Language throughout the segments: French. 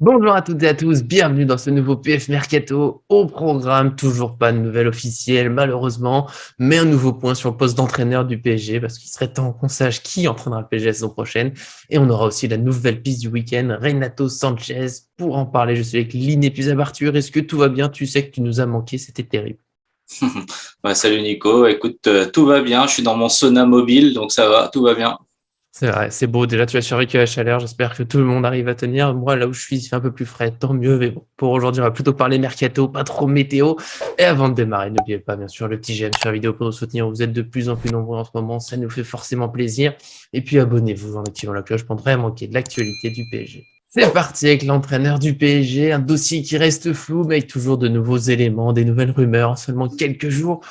Bonjour à toutes et à tous, bienvenue dans ce nouveau PF Mercato. Au programme, toujours pas de nouvelles officielles malheureusement, mais un nouveau point sur le poste d'entraîneur du PSG parce qu'il serait temps qu'on sache qui entraînera le PSG la saison prochaine. Et on aura aussi la nouvelle piste du week-end, Renato Sanchez. Pour en parler, je suis avec l'inépuisable Arthur. Est-ce que tout va bien? Tu sais que tu nous as manqué, c'était terrible. Ouais, salut Nico, écoute, tout va bien, je suis dans mon sauna mobile, donc ça va, tout va bien. C'est vrai, c'est beau. Déjà, tu as survécu à la chaleur. J'espère que tout le monde arrive à tenir. Moi, là où je suis, il fait un peu plus frais, tant mieux. Mais bon, pour aujourd'hui, on va plutôt parler mercato, pas trop météo. Et avant de démarrer, n'oubliez pas, bien sûr, le petit j'aime sur la vidéo pour nous soutenir. Vous êtes de plus en plus nombreux en ce moment. Ça nous fait forcément plaisir. Et puis, abonnez-vous en activant la cloche pour ne rien manquer de l'actualité du PSG. C'est parti avec l'entraîneur du PSG, un dossier qui reste flou, mais avec toujours de nouveaux éléments, des nouvelles rumeurs en seulement quelques jours.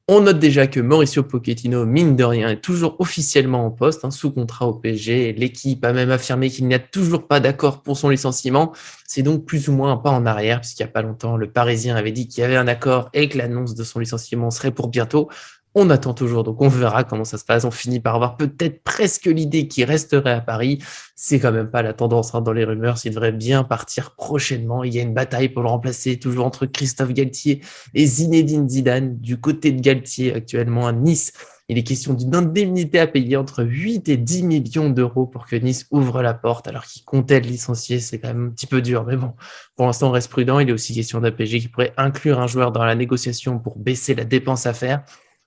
On note déjà que Mauricio Pochettino, mine de rien, est toujours officiellement en poste, sous contrat au PSG. L'équipe a même affirmé qu'il n'y a toujours pas d'accord pour son licenciement. C'est donc plus ou moins un pas en arrière, puisqu'il n'y a pas longtemps, le Parisien avait dit qu'il y avait un accord et que l'annonce de son licenciement serait pour bientôt. On attend toujours, donc on verra comment ça se passe. On finit par avoir peut-être presque l'idée qu'il resterait à Paris. C'est quand même pas la tendance dans les rumeurs. S'il devrait bien partir prochainement. Il y a une bataille pour le remplacer, toujours entre Christophe Galtier et Zinedine Zidane. Du côté de Galtier, actuellement à Nice, il est question d'une indemnité à payer entre 8 et 10 millions d'euros pour que Nice ouvre la porte, alors qu'il comptait le licencier. C'est quand même un petit peu dur, mais bon, pour l'instant, on reste prudent. Il est aussi question d'APG qui pourrait inclure un joueur dans la négociation pour baisser la dépense à faire.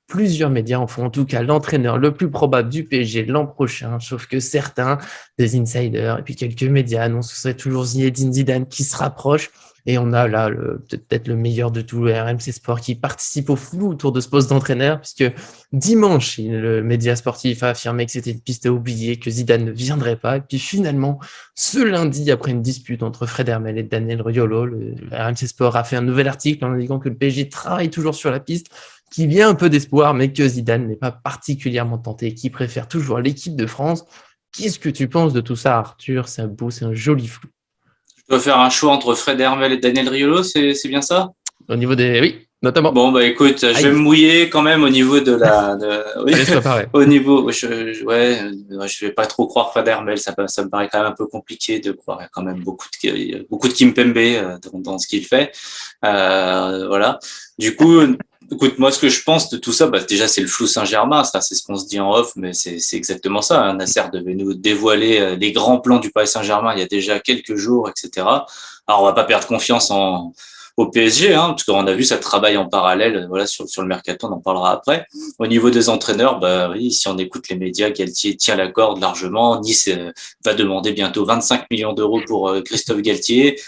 Plusieurs médias en font en tout cas l'entraîneur le plus probable du PSG l'an prochain, sauf que certains, des insiders et puis quelques médias annoncent que ce serait toujours Zinedine Zidane qui se rapproche. Et on a là peut-être le meilleur de tout, le RMC Sport, qui participe au flou autour de ce poste d'entraîneur, puisque dimanche, le média sportif a affirmé que c'était une piste à oublier, que Zidane ne viendrait pas. Et puis finalement, ce lundi, après une dispute entre Fred Hermel et Daniel Riolo, le RMC Sport a fait un nouvel article en indiquant que le PSG travaille toujours sur la piste, qui vient un peu d'espoir, mais que Zidane n'est pas particulièrement tenté, qui préfère toujours l'équipe de France. Qu'est-ce que tu penses de tout ça, Arthur? C'est beau, c'est un joli flou. Je dois faire un choix entre Fred Hermel et Daniel Riolo, c'est bien ça? Au niveau des... Oui, notamment. Bon, bah écoute, je vais me Aïe, mouiller quand même au niveau de oui, allez, sois paré. au niveau, ouais, je vais pas trop croire Fred Hermel, ça me paraît quand même un peu compliqué de croire, il y a quand même beaucoup de Kimpembe dans ce qu'il fait. Voilà. Du coup, écoute, moi, ce que je pense de tout ça, bah, déjà, c'est le flou Saint-Germain, ça, c'est ce qu'on se dit en off, mais c'est exactement ça, hein. Nasser devait nous dévoiler les grands plans du Paris Saint-Germain il y a déjà quelques jours, etc. Alors, on va pas perdre confiance au PSG, hein, parce qu'on a vu ça travaille en parallèle, voilà, sur le mercato, on en parlera après. Au niveau des entraîneurs, bah oui, si on écoute les médias, Galtier tient la corde largement. Nice va demander bientôt 25 millions d'euros pour Christophe Galtier.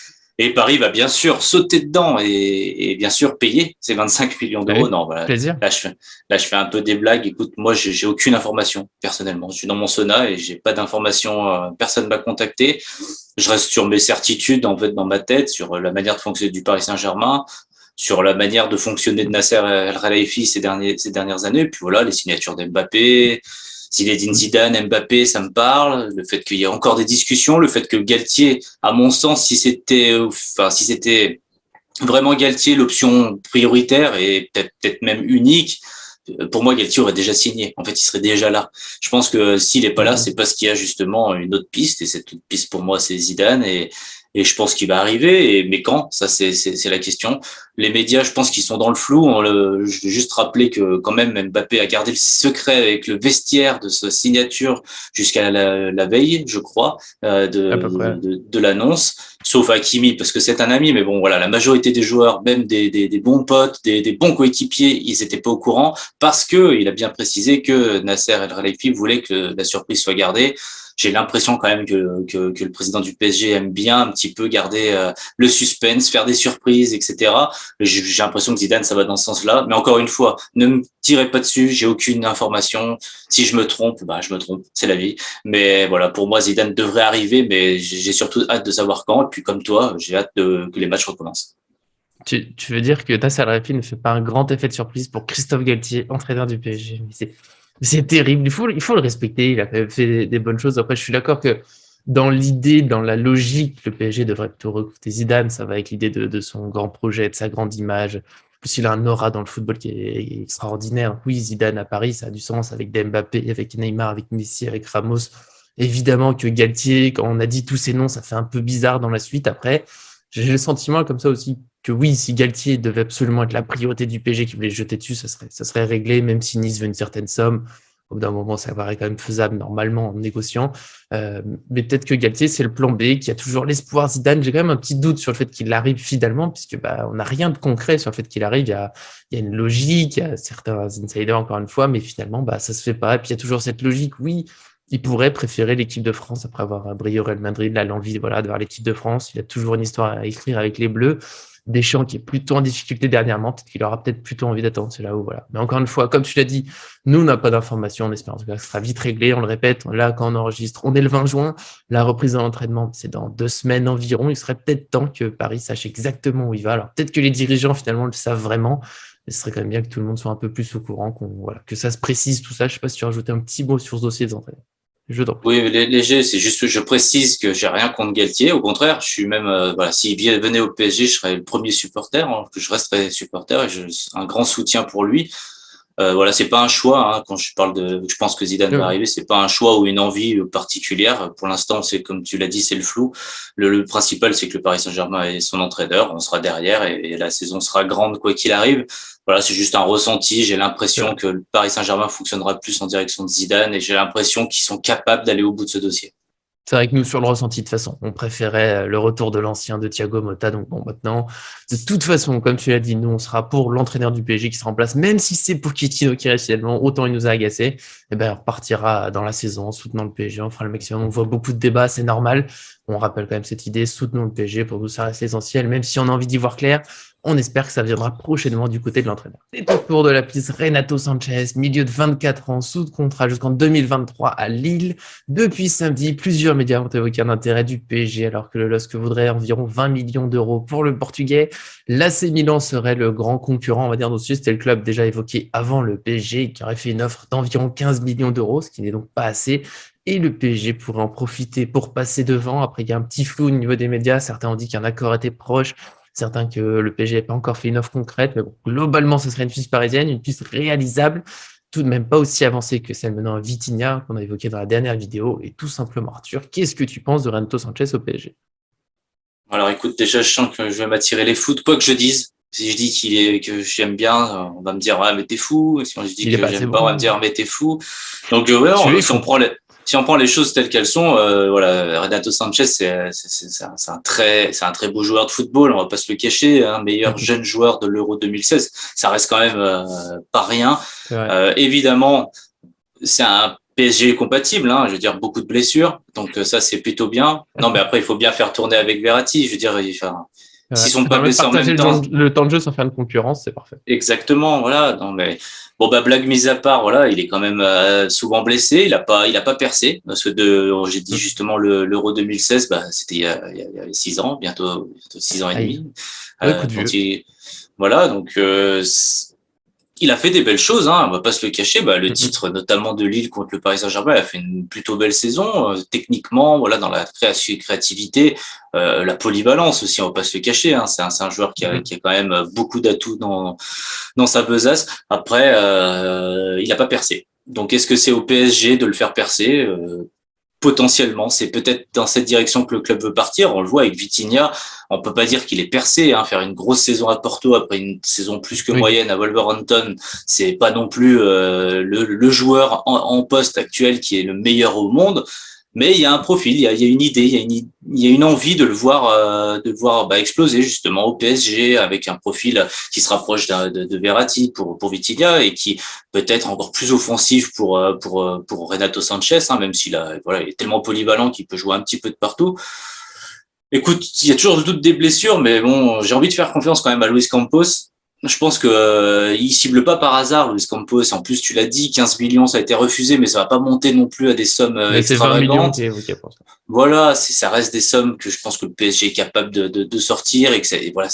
Et Paris va bien sûr sauter dedans et bien sûr payer ces 25 millions d'euros. Allez, Non, voilà. plaisir. Là, je fais un peu des blagues. Écoute, moi, j'ai aucune information personnellement. Je suis dans mon sauna et j'ai pas d'informations. Personne m'a contacté. Je reste sur mes certitudes en fait dans ma tête sur la manière de fonctionner du Paris Saint-Germain, sur la manière de fonctionner de Nasser El Khelaifi ces dernières années. Et puis voilà, les signatures d'Mbappé, Zinedine Zidane, Mbappé, ça me parle. Le fait qu'il y ait encore des discussions, le fait que Galtier, à mon sens, si c'était vraiment Galtier l'option prioritaire et peut-être même unique, pour moi, Galtier aurait déjà signé. En fait, il serait déjà là. Je pense que s'il est pas là, c'est parce qu'il y a justement une autre piste. Et cette autre piste, pour moi, c'est Zidane. Et je pense qu'il va arriver. Mais quand? Ça, c'est la question. Les médias, je pense qu'ils sont dans le flou. Je vais juste rappeler que quand même, Mbappé a gardé le secret avec le vestiaire de sa signature jusqu'à la veille, je crois, À peu près. de l'annonce. Sauf Hakimi, parce que c'est un ami. Mais bon, voilà, la majorité des joueurs, même des bons potes, des bons coéquipiers, ils étaient pas au courant parce que il a bien précisé que Nasser El Khelaifi voulait que la surprise soit gardée. J'ai l'impression quand même que le président du PSG aime bien un petit peu garder le suspense, faire des surprises, etc. J'ai l'impression que Zidane, ça va dans ce sens-là. Mais encore une fois, ne me tirez pas dessus, j'ai aucune information. Si je me trompe, bah, je me trompe, c'est la vie. Mais voilà, pour moi, Zidane devrait arriver, mais j'ai surtout hâte de savoir quand. Et puis comme toi, j'ai hâte que les matchs recommencent. Tu veux dire que Nasser Al-Khelaifi ne fait pas un grand effet de surprise pour Christophe Galtier, entraîneur du PSG. Mais c'est terrible. Il faut le respecter. Il a fait des bonnes choses. Après, je suis d'accord que dans l'idée, dans la logique, le PSG devrait plutôt recruter Zidane. Ça va avec l'idée de son grand projet, de sa grande image. En plus, il a un aura dans le football qui est extraordinaire. Oui, Zidane à Paris, ça a du sens avec Mbappé, avec Neymar, avec Messi, avec Ramos. Évidemment que Galtier, quand on a dit tous ces noms, ça fait un peu bizarre dans la suite. Après, j'ai le sentiment comme ça aussi que oui, si Galtier devait absolument être la priorité du PSG qui voulait se jeter dessus, ça serait réglé, même si Nice veut une certaine somme. Au bout d'un moment, ça paraît quand même faisable normalement en négociant. Mais peut-être que Galtier, c'est le plan B, qui a toujours l'espoir. Zidane, j'ai quand même un petit doute sur le fait qu'il arrive finalement, puisque on n'a rien de concret sur le fait qu'il arrive. Il y a une logique, il y a certains insiders encore une fois, mais finalement, ça se fait pas. Et puis il y a toujours cette logique, oui, il pourrait préférer l'équipe de France après avoir brillé au Real Madrid, là, l'envie, voilà, de voir l'équipe de France. Il a toujours une histoire à écrire avec les Bleus. Deschamps qui est plutôt en difficulté dernièrement, peut-être qu'il aura peut-être plutôt envie d'attendre, c'est là où, voilà. Mais encore une fois, comme tu l'as dit, nous, on n'a pas d'informations, on espère en tout cas que ce sera vite réglé, on le répète, là, quand on enregistre, on est le 20 juin, la reprise de l'entraînement, c'est dans 2 semaines environ, il serait peut-être temps que Paris sache exactement où il va. Alors, peut-être que les dirigeants, finalement, le savent vraiment, mais ce serait quand même bien que tout le monde soit un peu plus au courant, voilà, que ça se précise, tout ça. Je sais pas si tu as rajouté un petit mot sur ce dossier des entraînements. Je t'en prie. Oui, léger, c'est juste que je précise que j'ai rien contre Galtier. Au contraire, je suis même, voilà, s'il venait au PSG, je serais le premier supporter, hein, que je resterais supporter et un grand soutien pour lui. Voilà, c'est pas un choix, hein, quand je pense que Zidane va arriver, c'est pas un choix ou une envie particulière. Pour l'instant, c'est comme tu l'as dit, c'est le flou. Le principal, c'est que le Paris Saint-Germain est son entraîneur, on sera derrière et la saison sera grande quoi qu'il arrive. Voilà, c'est juste un ressenti. J'ai l'impression que le Paris Saint-Germain fonctionnera plus en direction de Zidane et j'ai l'impression qu'ils sont capables d'aller au bout de ce dossier. C'est vrai que nous, sur le ressenti, de toute façon, on préférait le retour de l'ancien de Thiago Motta. Donc bon, maintenant, de toute façon, comme tu l'as dit, nous, on sera pour l'entraîneur du PSG qui se remplace, même si c'est Pochettino qui reste finalement, autant il nous a agacé. Eh ben, on repartira dans la saison en soutenant le PSG, on fera le maximum. On voit beaucoup de débats, c'est normal. On rappelle quand même cette idée, soutenons le PSG, pour nous, ça reste essentiel, même si on a envie d'y voir clair. On espère que ça viendra prochainement du côté de l'entraîneur. C'est au tour de la piste Renato Sanchez, milieu de 24 ans, sous contrat jusqu'en 2023 à Lille. Depuis samedi, plusieurs médias ont évoqué un intérêt du PSG alors que le LOSC voudrait environ 20 millions d'euros pour le Portugais. L'AC Milan serait le grand concurrent, on va dire, dessus. C'était le club déjà évoqué avant le PSG qui aurait fait une offre d'environ 15 millions d'euros, ce qui n'est donc pas assez. Et le PSG pourrait en profiter pour passer devant. Après, il y a un petit flou au niveau des médias. Certains ont dit qu'un accord était proche. Certains que le PSG n'a pas encore fait une offre concrète, mais bon, globalement, ce serait une piste parisienne, une piste réalisable, tout de même pas aussi avancée que celle menant à Vitinha, qu'on a évoqué dans la dernière vidéo. Et tout simplement, Arthur, qu'est-ce que tu penses de Renato Sanchez au PSG? Alors écoute, déjà, je sens que je vais m'attirer les foot, quoi que je dise. Si je dis que j'aime bien, on va me dire, ah, mais t'es fou. Et si je dis que j'aime pas, on va me dire, mais t'es fou. Donc, ouais, si on prend les choses telles qu'elles sont, voilà, Renato Sanchez, c'est un très beau joueur de football, on va pas se le cacher, hein, meilleur jeune joueur de l'Euro 2016. Ça reste quand même pas rien. Évidemment, c'est un PSG compatible, hein, je veux dire beaucoup de blessures, donc ça c'est plutôt bien. Non, mais après il faut bien faire tourner avec Verratti, je veux dire, s'ils sont pas blessés en même temps, le temps de jeu sans faire de concurrence, c'est parfait. Exactement, voilà. Non, mais bon, blague mise à part, voilà, il est quand même souvent blessé. Il a pas percé. Parce que j'ai dit justement l'Euro 2016, c'était il y a 6 ans, bientôt 6 ans et demi. Voilà, donc il a fait des belles choses, hein, on va pas se le cacher. Le titre, notamment de Lille contre le Paris Saint-Germain, il a fait une plutôt belle saison. Techniquement, voilà, dans la créativité, la polyvalence aussi, on va pas se le cacher. Hein, c'est un joueur qui a quand même beaucoup d'atouts dans sa besace. Après, il a pas percé. Donc, est-ce que c'est au PSG de le faire percer? Potentiellement, c'est peut-être dans cette direction que le club veut partir. On le voit avec Vitinha. On peut pas dire qu'il est percé, hein. Faire une grosse saison à Porto après une saison plus que moyenne à Wolverhampton, c'est pas non plus le joueur en poste actuel qui est le meilleur au monde. Mais il y a un profil, il y a une idée, il y a une envie de le voir exploser justement au PSG avec un profil qui se rapproche de Verratti pour Vitinha et qui peut être encore plus offensif pour Renato Sanchez, hein, même s'il il est tellement polyvalent qu'il peut jouer un petit peu de partout. Écoute, il y a toujours des blessures, mais bon, j'ai envie de faire confiance quand même à Luis Campos. Je pense que il cible pas par hasard, Luis Campos. En plus, tu l'as dit, 15 millions, ça a été refusé, mais ça va pas monter non plus à des sommes extravagantes. Voilà, ça reste des sommes que je pense que le PSG est capable de sortir et que voilà,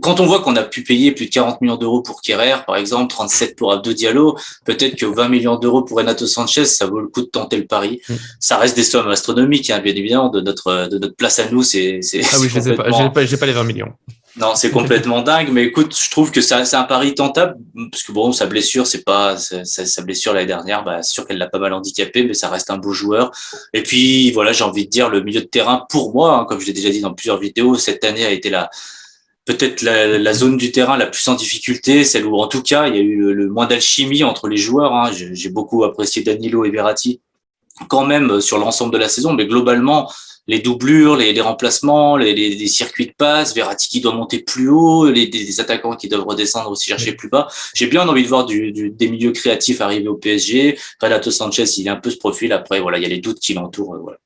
quand on voit qu'on a pu payer plus de 40 millions d'euros pour Kerrer, par exemple, 37 pour Abdou Diallo, peut-être que 20 millions d'euros pour Renato Sanchez, ça vaut le coup de tenter le pari. Ça reste des sommes astronomiques, hein, bien évidemment, de notre place à nous, Ah oui, j'ai pas les 20 millions. Non, c'est complètement dingue, mais écoute, je trouve que c'est un pari tentable, parce que bon, sa blessure, c'est pas, sa blessure l'année dernière, bah, c'est sûr qu'elle l'a pas mal handicapé, mais ça reste un beau joueur. Et puis, voilà, j'ai envie de dire, le milieu de terrain, pour moi, hein, comme je l'ai déjà dit dans plusieurs vidéos, cette année a été peut-être la zone du terrain la plus en difficulté, celle où, en tout cas, il y a eu le moins d'alchimie entre les joueurs, hein. J'ai beaucoup apprécié Danilo et Verratti, quand même, sur l'ensemble de la saison, mais globalement, les doublures, les remplacements, les circuits de passe, Verratti qui doit monter plus haut, des attaquants qui doivent redescendre aussi chercher plus bas. J'ai bien envie de voir des milieux créatifs arriver au PSG. Renato Sanchez, il a un peu ce profil. Après, voilà, il y a les doutes qui l'entourent. Voilà.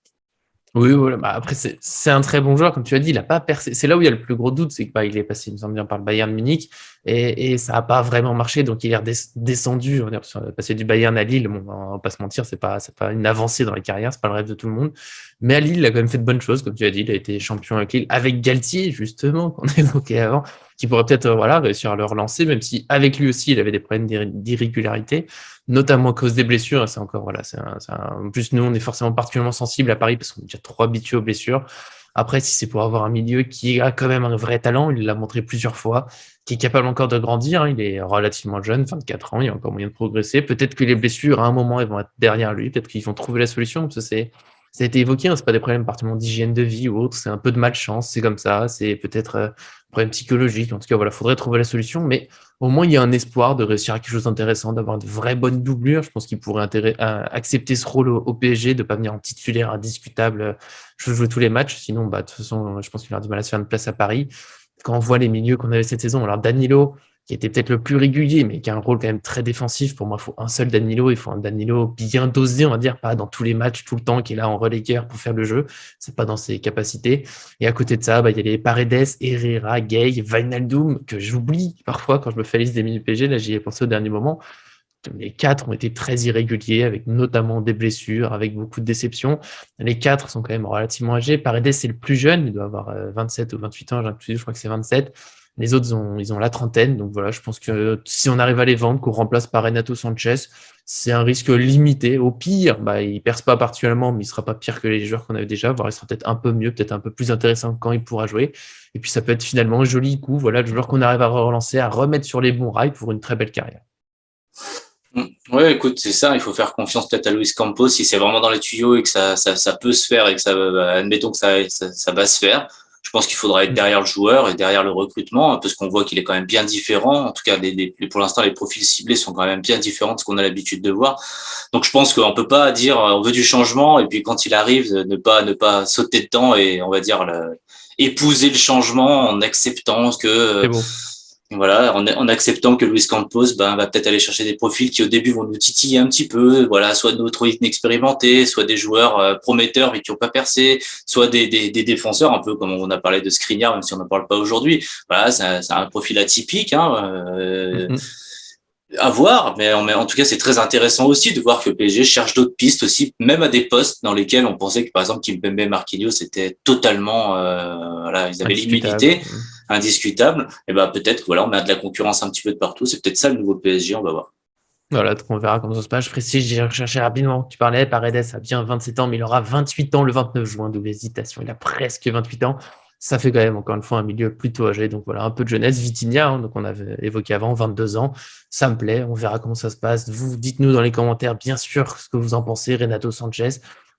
Oui, voilà. Bah, après, c'est un très bon joueur, comme tu as dit, il n'a pas percé. C'est là où il y a le plus gros doute, c'est que bah, il est passé, il me semble bien, par le Bayern Munich et ça n'a pas vraiment marché, donc il est descendu. On est passé du Bayern à Lille. Bon, on va pas se mentir, c'est pas une avancée dans la carrière, c'est pas le rêve de tout le monde. Mais à Lille, il a quand même fait de bonnes choses, comme tu as dit, il a été champion avec Lille, avec Galtier, justement, qu'on évoquait avant, qui pourrait peut-être voilà, réussir à le relancer, même si avec lui aussi, il avait des problèmes d'irrégularité, notamment à cause des blessures. C'est encore, voilà, en plus, nous, on est forcément particulièrement sensible à Paris parce qu'on est déjà trop habitué aux blessures. Après, si c'est pour avoir un milieu qui a quand même un vrai talent, il l'a montré plusieurs fois, qui est capable encore de grandir, hein. Il est relativement jeune, 24 ans, il y a encore moyen de progresser. Peut-être que les blessures, à un moment, elles vont être derrière lui, peut-être qu'ils vont trouver la solution, parce que ça a été évoqué, hein, c'est pas des problèmes particulièrement d'hygiène de vie ou autre, c'est un peu de malchance, c'est comme ça, c'est peut-être un problème psychologique. En tout cas, voilà, faudrait trouver la solution, mais au moins, il y a un espoir de réussir à quelque chose d'intéressant, d'avoir de vraies bonnes doublures. Je pense qu'il pourrait accepter ce rôle au PSG, de ne pas venir en titulaire indiscutable. Je veux jouer tous les matchs, sinon, bah, de toute façon, je pense qu'il aura du mal à se faire une place à Paris. Quand on voit les milieux qu'on avait cette saison, alors Danilo, qui était peut-être le plus régulier, mais qui a un rôle quand même très défensif. Pour moi, il faut un seul Danilo, il faut un Danilo bien dosé, on va dire, pas dans tous les matchs, tout le temps, qui est là en relayeur pour faire le jeu. C'est pas dans ses capacités. Et à côté de ça, bah, il y a les Paredes, Herrera, Gay, Wijnaldum, que j'oublie parfois quand je me fais la liste des milieux PG. Là, j'y ai pensé au dernier moment. Les quatre ont été très irréguliers, avec notamment des blessures, avec beaucoup de déceptions. Les quatre sont quand même relativement âgés. Paredes, c'est le plus jeune, il doit avoir 27 ou 28 ans, je crois que c'est 27. Les autres, ils ont la trentaine. Donc voilà, je pense que si on arrive à les vendre, qu'on remplace par Renato Sanchez, c'est un risque limité. Au pire, bah, il ne perce pas particulièrement, mais il ne sera pas pire que les joueurs qu'on avait déjà, voire il sera peut-être un peu mieux, peut-être un peu plus intéressant quand il pourra jouer. Et puis ça peut être finalement un joli coup, voilà, le joueur qu'on arrive à relancer, à remettre sur les bons rails pour une très belle carrière. Ouais, écoute, c'est ça. Il faut faire confiance peut-être à Luis Campos si c'est vraiment dans les tuyaux et que ça peut se faire et que admettons que ça va se faire. Je pense qu'il faudra être derrière le joueur et derrière le recrutement parce qu'on voit qu'il est quand même bien différent. En tout cas, pour l'instant, les profils ciblés sont quand même bien différents de ce qu'on a l'habitude de voir. Donc, je pense qu'on peut pas dire on veut du changement et puis quand il arrive, ne pas sauter dedans et on va dire épouser le changement en acceptant que C'est beau. voilà, en acceptant que Luis Campos va peut-être aller chercher des profils qui au début vont nous titiller un petit peu, voilà, soit de trop inexpérimentés, soit des joueurs prometteurs mais qui n'ont pas percé, soit des défenseurs un peu comme on a parlé de Skriniar, même si on n'en parle pas aujourd'hui. Voilà, c'est un profil atypique, hein, à voir, mais en tout cas c'est très intéressant aussi de voir que le PSG cherche d'autres pistes aussi, même à des postes dans lesquels on pensait que par exemple Kimpembe et Marquinhos c'était totalement, voilà, ils avaient l'humilité indiscutable, et ben peut-être que voilà, on a de la concurrence un petit peu de partout, c'est peut-être ça le nouveau PSG, on va voir. Voilà, donc on verra comment ça se passe. Je précise, j'ai recherché rapidement. Tu parlais, Paredes a bien 27 ans, mais il aura 28 ans le 29 juin, d'où l'hésitation. Il a presque 28 ans. Ça fait quand même, encore une fois, un milieu plutôt âgé. Donc voilà, un peu de jeunesse. Vitinha, hein, donc on avait évoqué avant, 22 ans. Ça me plaît. On verra comment ça se passe. Vous dites-nous dans les commentaires, bien sûr, ce que vous en pensez. Renato Sanchez,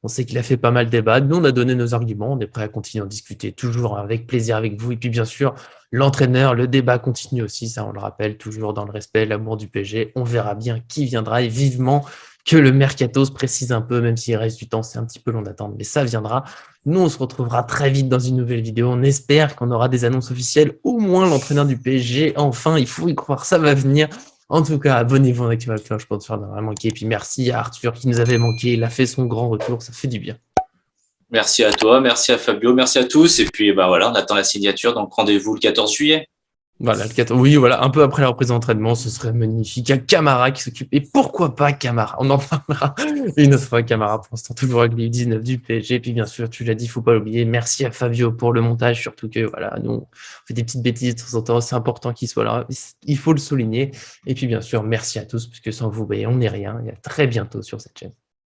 on sait qu'il a fait pas mal de débats. Nous, on a donné nos arguments. On est prêt à continuer à en discuter toujours avec plaisir avec vous. Et puis, bien sûr, l'entraîneur, le débat continue aussi, ça on le rappelle, toujours dans le respect, l'amour du PSG. On verra bien qui viendra et vivement que le mercato se précise un peu, même s'il reste du temps, c'est un petit peu long d'attendre, mais ça viendra. Nous, on se retrouvera très vite dans une nouvelle vidéo. On espère qu'on aura des annonces officielles, au moins l'entraîneur du PSG. Enfin, il faut y croire, ça va venir. En tout cas, abonnez-vous, activez la cloche pour ne faire rien manquer. Et puis merci à Arthur qui nous avait manqué. Il a fait son grand retour, ça fait du bien. Merci à toi, merci à Fabio, merci à tous, et puis ben voilà, on attend la signature, donc rendez-vous le 14 juillet. Voilà, le 14. Oui, voilà, un peu après la reprise d'entraînement, ce serait magnifique. Il y a Camara qui s'occupe. Et pourquoi pas Camara? On en parlera une autre fois. Camara, pour l'instant, toujours avec les 19 du PSG. Et puis, bien sûr, tu l'as dit, il ne faut pas l'oublier. Merci à Fabio pour le montage, surtout que, voilà, nous, on fait des petites bêtises de temps en temps. C'est important qu'il soit là. Il faut le souligner. Et puis, bien sûr, merci à tous, parce que sans vous, ben, on n'est rien. Et à très bientôt sur cette chaîne.